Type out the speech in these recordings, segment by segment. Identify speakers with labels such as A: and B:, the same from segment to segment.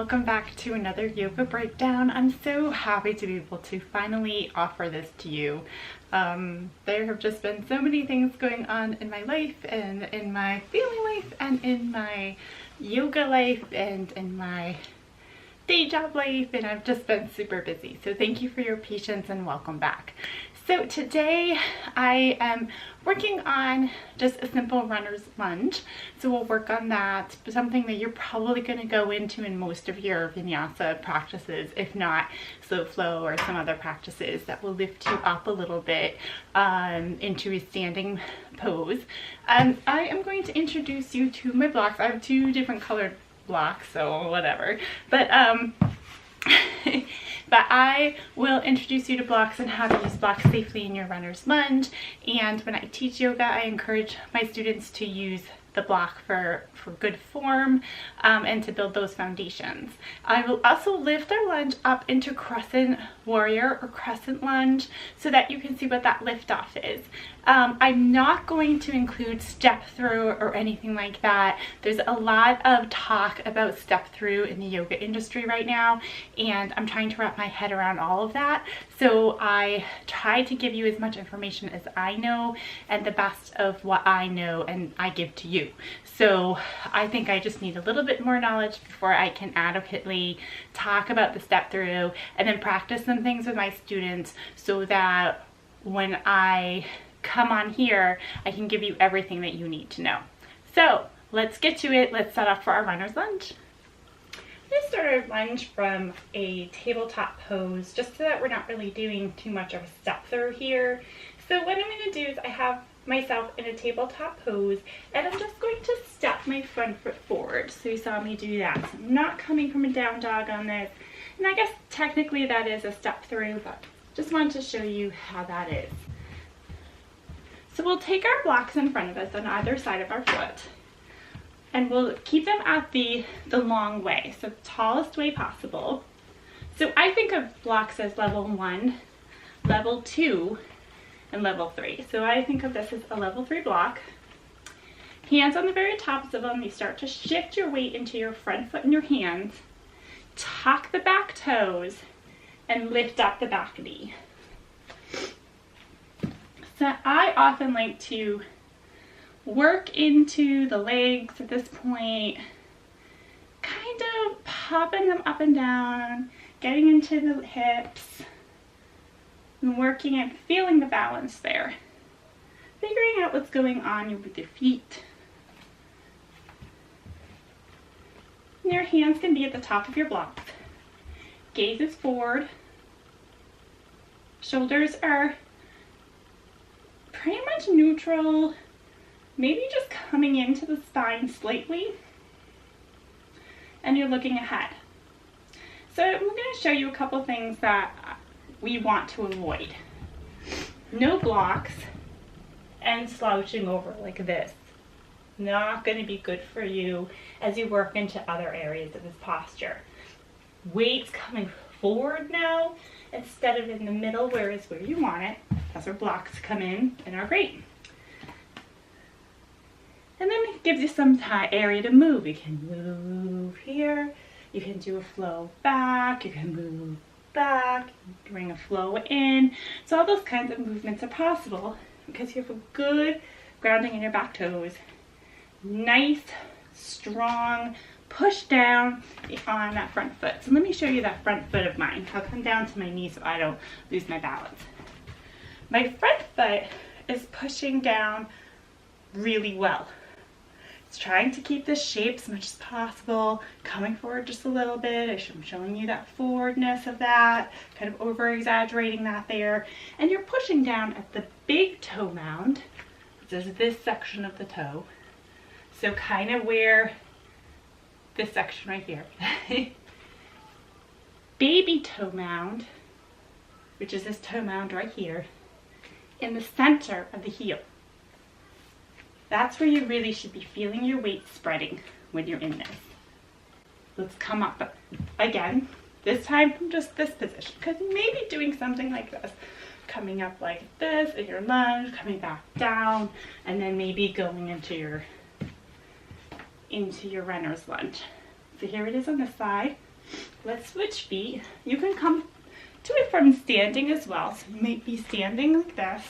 A: welcome back to another yoga breakdown. I'm so happy to be able to finally offer this to you. There have just been so many things going on in my life and in my family life and in my yoga life and in my day job life, and I've just been super busy. So thank you for your patience and welcome back. So today I am working on just a simple runner's lunge. So we'll work on that, something that you're probably going to go into in most of your vinyasa practices, if not slow flow or some other practices that will lift you up a little bit into a standing pose. I am going to introduce you to my blocks. I have two different colored blocks, so whatever. But I will introduce you to blocks and how to use blocks safely in your runner's lunge. And when I teach yoga, I encourage my students to use the block for good form and to build those foundations. I will also lift our lunge up into crescent warrior or crescent lunge so that you can see what that lift off is. I'm not going to include step through or anything like that. There's a lot of talk about step through in the yoga industry right now, and I'm trying to wrap my head around all of that. So I try to give you as much information as I know and the best of what I know and I give to you. So I think I just need a little bit more knowledge before I can adequately talk about the step through and then practice some things with my students so that when I come on here, I can give you everything that you need to know. So let's get to it. Let's set up for our runner's lunge. Let's start our lunge from a tabletop pose, just so that we're not really doing too much of a step through here. So what I'm going to do is I have myself in a tabletop pose, and I'm just going to step my front foot forward. So you saw me do that. So I'm not coming from a down dog on this, and I guess technically that is a step through, but just wanted to show you how that is. So we'll take our blocks in front of us on either side of our foot, and we'll keep them at the long way, so the tallest way possible. So I think of blocks as level 1, level 2, and level 3. So I think of this as a level 3 block. Hands on the very tops of them, you start to shift your weight into your front foot and your hands, tuck the back toes, and lift up the back knee. So I often like to work into the legs at this point, kind of popping them up and down, getting into the hips, and working and feeling the balance there. Figuring out what's going on with your feet. And your hands can be at the top of your blocks. Gaze is forward. Shoulders are pretty much neutral, maybe just coming into the spine slightly, and you're looking ahead. So I'm going to show you a couple things that we want to avoid. No blocks and slouching over like this. Not going to be good for you as you work into other areas of this posture. Weights coming forward now instead of in the middle, where is where you want it. That's where blocks come in and are great. And then it gives you some area to move. You can move here. You can do a flow back. You can move back. Bring a flow in. So all those kinds of movements are possible because you have a good grounding in your back toes. Nice, strong push down on that front foot. So let me show you that front foot of mine. I'll come down to my knee so I don't lose my balance. My front foot is pushing down really well. It's trying to keep this shape as much as possible, coming forward just a little bit. I'm showing you that forwardness of that, kind of over exaggerating that there. And you're pushing down at the big toe mound, which is this section of the toe. So kind of where this section right here. Baby toe mound, which is this toe mound right here, in the center of the heel. That's where you really should be feeling your weight spreading when you're in this. Let's come up again, this time from just this position, because you may be doing something like this. Coming up like this in your lunge, coming back down, and then maybe going into your runner's lunge. So here it is on this side. Let's switch feet. You can come to it from standing as well. So you might be standing like this,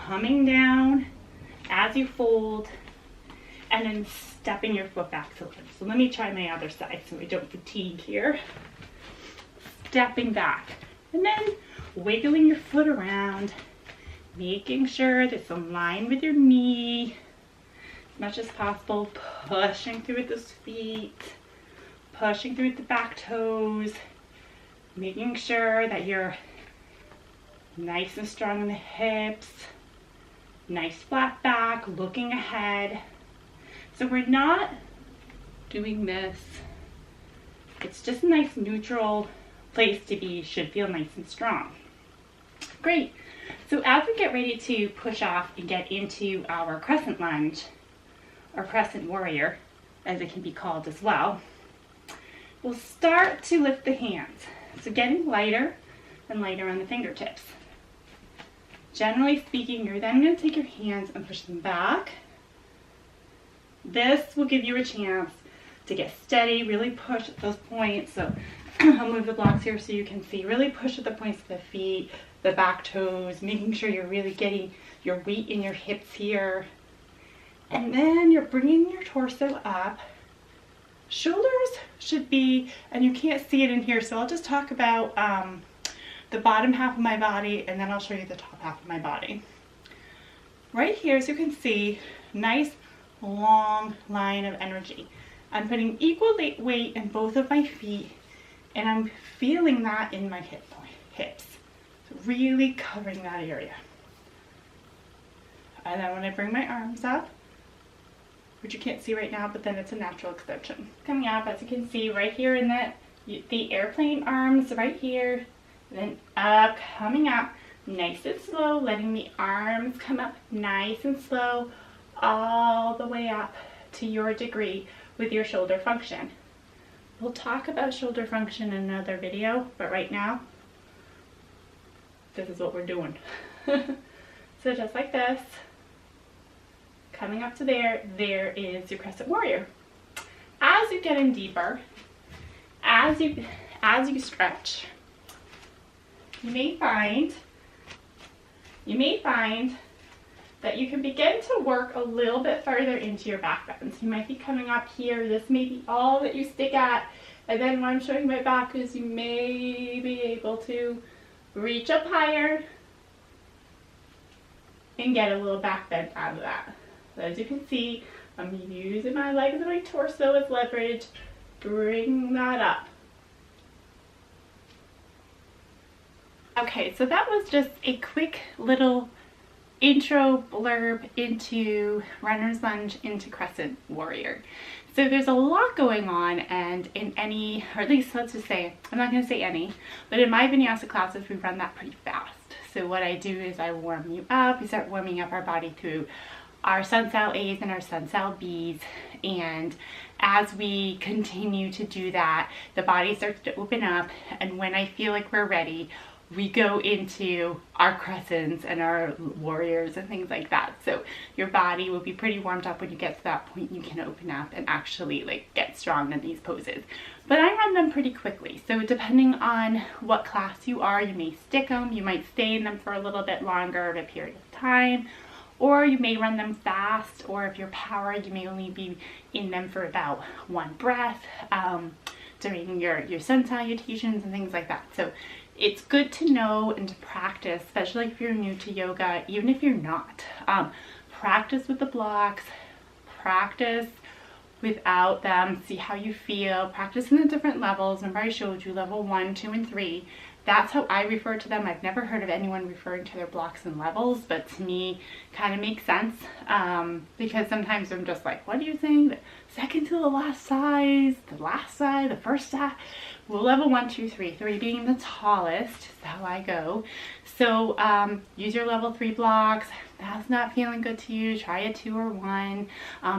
A: coming down as you fold, and then stepping your foot back to lunge. So let me try my other side so we don't fatigue here. Stepping back, and then wiggling your foot around, making sure that it's aligned with your knee as much as possible, pushing through with those feet, pushing through with the back toes, making sure that you're nice and strong in the hips, nice flat back, looking ahead. So we're not doing this. It's just a nice neutral place to be, should feel nice and strong. Great. So as we get ready to push off and get into our crescent lunge, or crescent warrior, as it can be called as well, we'll start to lift the hands. So getting lighter and lighter on the fingertips. Generally speaking, you're then going to take your hands and push them back. This will give you a chance to get steady, really push at those points. So I'll move the blocks here so you can see. Really push at the points of the feet, the back toes, making sure you're really getting your weight in your hips here. And then you're bringing your torso up. Shoulders should be, and you can't see it in here, so I'll just talk about the bottom half of my body, and then I'll show you the top half of my body. Right here, as you can see, nice long line of energy. I'm putting equal weight in both of my feet, and I'm feeling that in my hips. So really covering that area. And then when I bring my arms up, which you can't see right now, but then it's a natural extension. Coming up, as you can see right here in the airplane arms right here, then up, coming up, nice and slow, letting the arms come up nice and slow, all the way up to your degree with your shoulder function. We'll talk about shoulder function in another video, but right now, this is what we're doing. So just like this, coming up to there is your crescent warrior. As you get in deeper, as you stretch, you may find that you can begin to work a little bit further into your back bends. You might be coming up here. This may be all that you stick at. And then when I'm showing my back is you may be able to reach up higher and get a little back bend out of that. So as you can see, I'm using my legs and my torso as leverage, bring that up. Okay, so that was just a quick little intro blurb into runner's lunge into crescent warrior. So there's a lot going on, and in any, or at least let's just say, I'm not going to say any, but in my vinyasa classes we run that pretty fast. So what I do is I warm you up, we start warming up our body through our sun sal A's and our sun sal B's, and as we continue to do that, the body starts to open up, and when I feel like we're ready, we go into our crescents and our warriors and things like that. So your body will be pretty warmed up when you get to that point. You can open up and actually like get strong in these poses. But I run them pretty quickly. So depending on what class you are, you may stick them, you might stay in them for a little bit longer of a period of time, or you may run them fast, or if you're power, you may only be in them for about one breath during your sun salutations and things like that. So it's good to know and to practice, especially if you're new to yoga, even if you're not. Practice with the blocks, practice without them, see how you feel, practice in the different levels. Remember I showed you level 1, 2, and 3. That's how I refer to them. I've never heard of anyone referring to their blocks in levels, but to me kind of makes sense because sometimes I'm just like, what are you saying? The second to the last size, the last side, the first side. Well, level 1, 2, 3, 3 being the tallest is how I go. So use your level 3 blocks. If that's not feeling good to you, try a 2 or 1.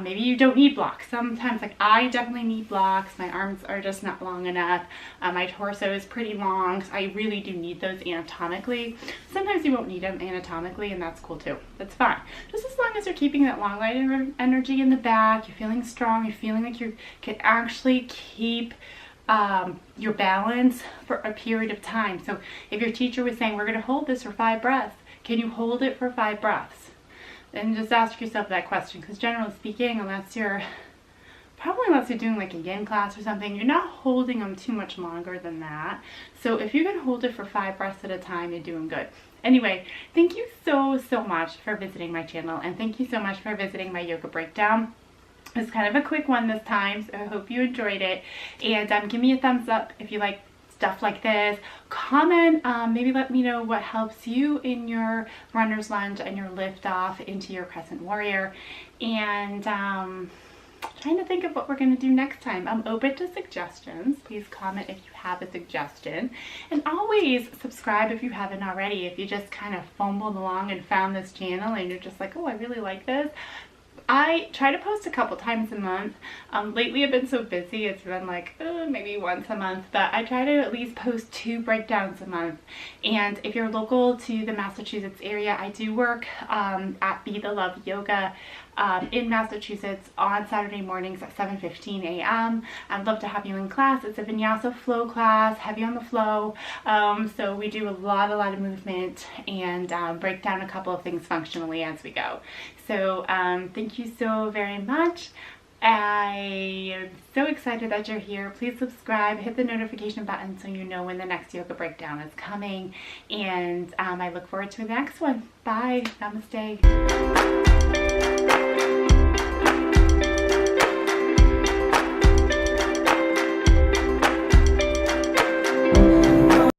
A: Maybe you don't need blocks. Sometimes, like I definitely need blocks. My arms are just not long enough. My torso is pretty long, so I really do need those anatomically. Sometimes you won't need them anatomically, and that's cool too. That's fine. Just as long as you're keeping that long light energy in the back, you're feeling strong, you're feeling like you can actually keep your balance for a period of time. So if your teacher was saying, we're going to hold this for 5 breaths, can you hold it for 5 breaths? And just ask yourself that question, because generally speaking, unless you're doing like a yin class or something, you're not holding them too much longer than that. So if you can hold it for 5 breaths at a time, you're doing good. Anyway, thank you so much for visiting my channel, and thank you so much for visiting my yoga breakdown. It's kind of a quick one this time, so I hope you enjoyed it. And give me a thumbs up if you like stuff like this. Comment, maybe let me know what helps you in your runner's lunge and your lift off into your crescent warrior. And trying to think of what we're going to do next time. I'm open to suggestions. Please comment if you have a suggestion. And always subscribe if you haven't already. If you just kind of fumbled along and found this channel and you're just like, oh, I really like this. I try to post a couple times a month. Lately I've been so busy, it's been like maybe once a month, but I try to at least post 2 breakdowns a month. And if you're local to the Massachusetts area, I do work at Be the Love Yoga in Massachusetts on Saturday mornings at 7:15 a.m. I'd love to have you in class. It's a vinyasa flow class, heavy on the flow. So we do a lot of movement and break down a couple of things functionally as we go. So thank you so very much. I am so excited that you're here. Please subscribe, hit the notification button so you know when the next yoga breakdown is coming. And I look forward to the next one. Bye. Namaste.